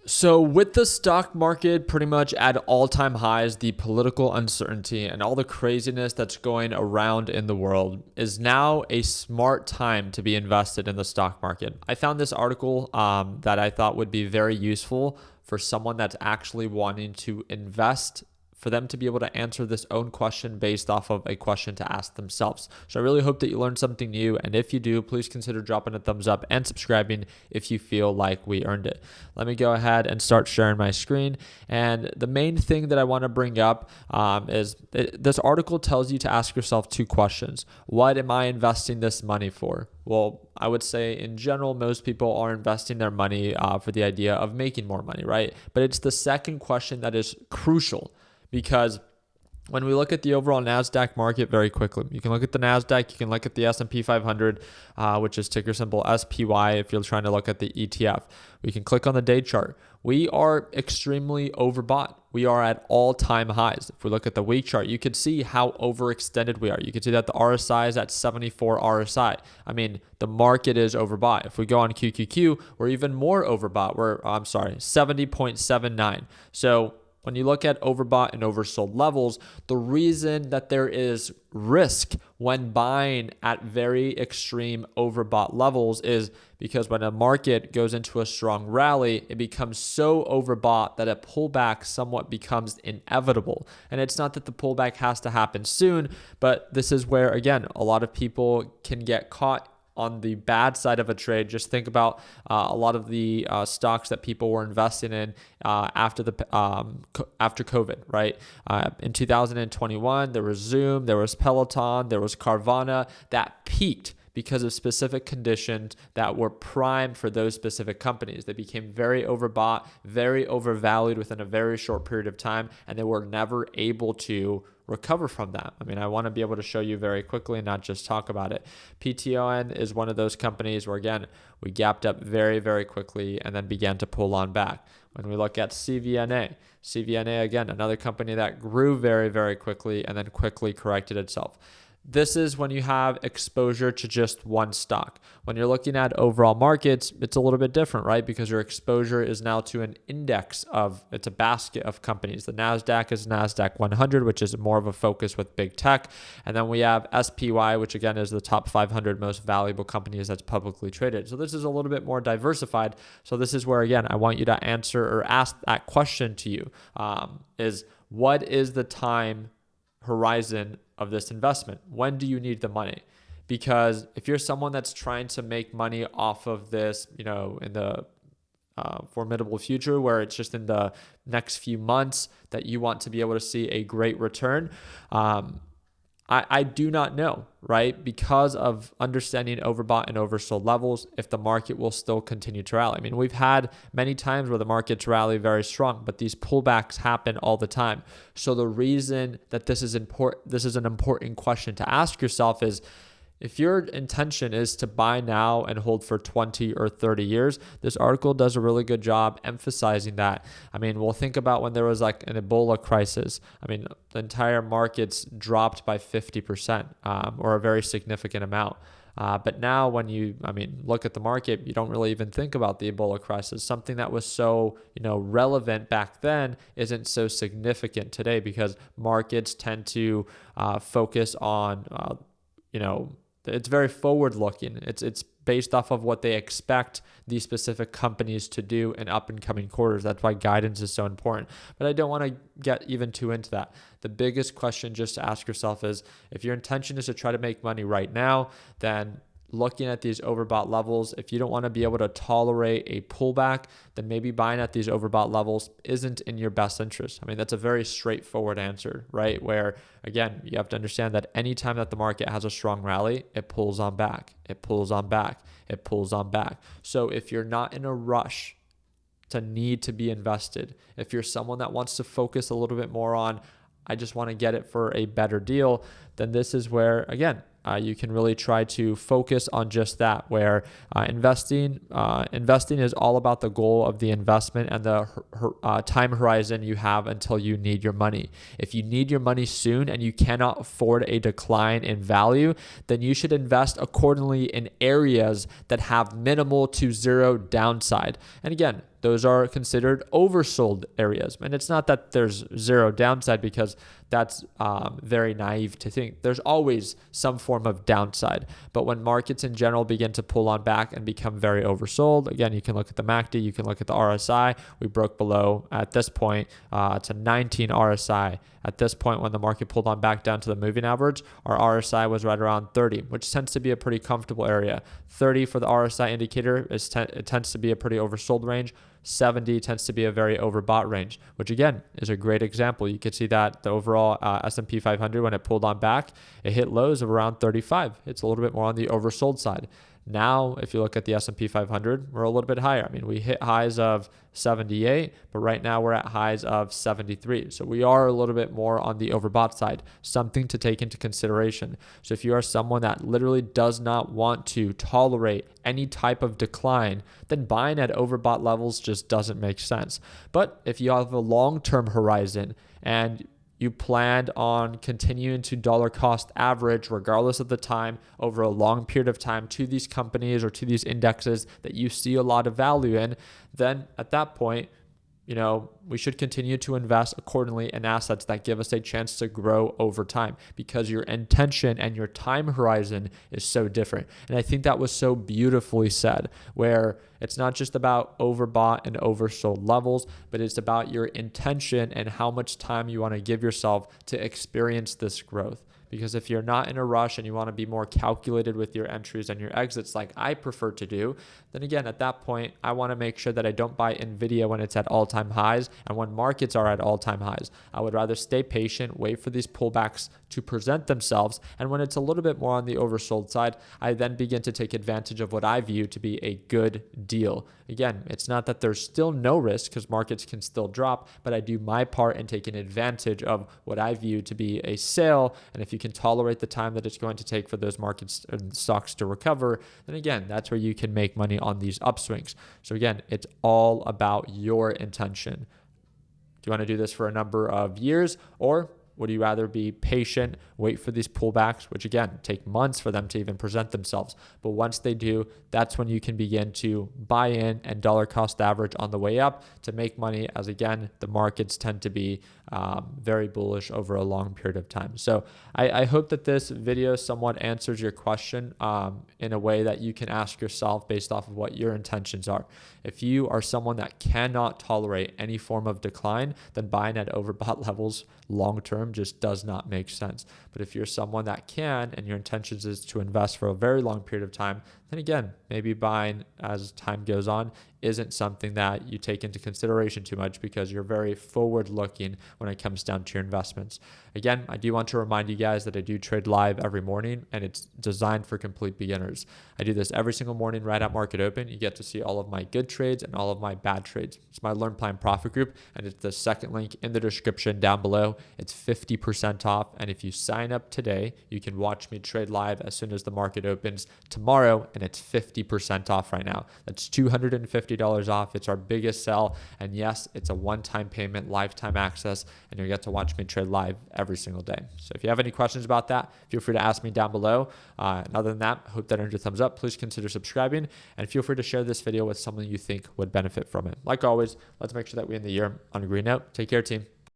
So with the stock market pretty much at all-time highs, the political uncertainty and all the craziness that's going around in the world is now a smart time to be invested in the stock market. I found this article that I thought would be very useful for someone that's actually wanting to invest, for them to be able to answer this own question based off of a question to ask themselves. So I really hope that you learned something new. And if you do, please consider dropping a thumbs up and subscribing if you feel like we earned it. Let me go ahead and start sharing my screen. And the main thing that I want to bring up is this article tells you to ask yourself two questions. What am I investing this money for? Well, I would say in general, most people are investing their money for the idea of making more money, right? But it's the second question that is crucial. Because when we look at the overall NASDAQ market very quickly, you can look at the NASDAQ, you can look at the S&P 500, which is ticker symbol SPY if you're trying to look at the ETF. We can click on the day chart. We are extremely overbought. We are at all-time highs. If we look at the week chart, you could see how overextended we are. You can see that the RSI is at 74 RSI. I mean, the market is overbought. If we go on QQQ, we're even more overbought. We're 70.79. So when you look at overbought and oversold levels, the reason that there is risk when buying at very extreme overbought levels is because when a market goes into a strong rally, it becomes so overbought that a pullback somewhat becomes inevitable. And it's not that the pullback has to happen soon, but this is where, again, a lot of people can get caught on the bad side of a trade. Just think about a lot of the stocks that people were investing in after COVID, right? In 2021, there was Zoom, there was Peloton, there was Carvana that peaked because of specific conditions that were primed for those specific companies. They became very overbought, very overvalued within a very short period of time, and they were never able to recover from that. I mean, I want to be able to show you very quickly and not just talk about it. PTON is one of those companies where, again, we gapped up very, very quickly and then began to pull on back. When we look at CVNA, again, another company that grew very, very quickly and then quickly corrected itself. This is when you have exposure to just one stock. When you're looking at overall markets, it's a little bit different, right? Because your exposure is now to an index it's a basket of companies. The NASDAQ is NASDAQ 100, which is more of a focus with big tech. And then we have SPY, which again is the top 500 most valuable companies that's publicly traded. So this is a little bit more diversified. So this is where, again, I want you to answer or ask that question to you, is what is the time horizon of this investment? When do you need the money? Because if you're someone that's trying to make money off of this, in the formidable future where it's just in the next few months that you want to be able to see a great return, I do not know, right? Because of understanding overbought and oversold levels, if the market will still continue to rally. I mean, we've had many times where the markets rally very strong, but these pullbacks happen all the time. So the reason that this is an important question to ask yourself is, if your intention is to buy now and hold for 20 or 30 years, this article does a really good job emphasizing that. I mean, we'll think about when there was like an Ebola crisis. I mean, the entire markets dropped by 50% or a very significant amount. But now when you look at the market, you don't really even think about the Ebola crisis. Something that was so, relevant back then isn't so significant today because markets tend to focus on, it's very forward looking. It's based off of what they expect these specific companies to do in up and coming quarters. That's why guidance is so important. But I don't want to get even too into that. The biggest question just to ask yourself is, if your intention is to try to make money right now, then looking at these overbought levels, if you don't want to be able to tolerate a pullback, then maybe buying at these overbought levels isn't in your best interest. I mean, that's a very straightforward answer, right? Where, again, you have to understand that anytime that the market has a strong rally, it pulls on back, it pulls on back, it pulls on back. So if you're not in a rush to need to be invested, if you're someone that wants to focus a little bit more on, I just want to get it for a better deal, then this is where, again, you can really try to focus on just that, where investing is all about the goal of the investment and the time horizon you have until you need your money. If you need your money soon and you cannot afford a decline in value, then you should invest accordingly in areas that have minimal to zero downside. And again, those are considered oversold areas. And it's not that there's zero downside, because that's very naive to think. There's always some form of downside. But when markets in general begin to pull on back and become very oversold, again, you can look at the MACD, you can look at the RSI. We broke below at this point. It's a 19 RSI. At this point, when the market pulled on back down to the moving average, our RSI was right around 30, which tends to be a pretty comfortable area. 30 for the RSI indicator, it tends to be a pretty oversold range. 70 tends to be a very overbought range, which again is a great example. You can see that the overall S&P 500, when it pulled on back, it hit lows of around 35. It's a little bit more on the oversold side. Now, if you look at the S&P 500, we're a little bit higher. I mean, we hit highs of 78, but right now we're at highs of 73. So we are a little bit more on the overbought side, something to take into consideration. So if you are someone that literally does not want to tolerate any type of decline, then buying at overbought levels just doesn't make sense. But if you have a long-term horizon and you planned on continuing to dollar cost average regardless of the time over a long period of time to these companies or to these indexes that you see a lot of value in, then at that point, we should continue to invest accordingly in assets that give us a chance to grow over time, because your intention and your time horizon is so different. And I think that was so beautifully said, where it's not just about overbought and oversold levels, but it's about your intention and how much time you want to give yourself to experience this growth. Because if you're not in a rush and you want to be more calculated with your entries and your exits like I prefer to do, then again, at that point, I want to make sure that I don't buy NVIDIA when it's at all-time highs and when markets are at all-time highs. I would rather stay patient, wait for these pullbacks to present themselves, and when it's a little bit more on the oversold side, I then begin to take advantage of what I view to be a good deal. Again, it's not that there's still no risk, because markets can still drop, but I do my part in taking advantage of what I view to be a sale. And if you can tolerate the time that it's going to take for those markets and stocks to recover, then again, that's where you can make money on these upswings. So again, it's all about your intention. Do you want to do this for a number of years, or would you rather be patient, wait for these pullbacks, which again, take months for them to even present themselves? But once they do, that's when you can begin to buy in and dollar cost average on the way up to make money, as again, the markets tend to be very bullish over a long period of time. So I hope that this video somewhat answers your question in a way that you can ask yourself based off of what your intentions are. If you are someone that cannot tolerate any form of decline, then buying at overbought levels long term just does not make sense. But if you're someone that can, and your intentions is to invest for a very long period of time, then again, maybe buying as time goes on isn't something that you take into consideration too much, because you're very forward looking when it comes down to your investments. Again, I do want to remind you guys that I do trade live every morning, and it's designed for complete beginners. I do this every single morning right at market open. You get to see all of my good trades and all of my bad trades. It's my Learn Plan Profit group, and it's the second link in the description down below. It's 50% off, and if you sign up today, you can watch me trade live as soon as the market opens tomorrow, and it's 50% off right now. That's $250 off. It's our biggest sell, and yes, it's a one-time payment, lifetime access, and you get to watch me trade live every single day. So if you have any questions about that, feel free to ask me down below. And other than that, I hope that earned your thumbs up. Please consider subscribing, and feel free to share this video with someone you think would benefit from it. Like always, let's make sure that we end the year on a green note. Take care, team.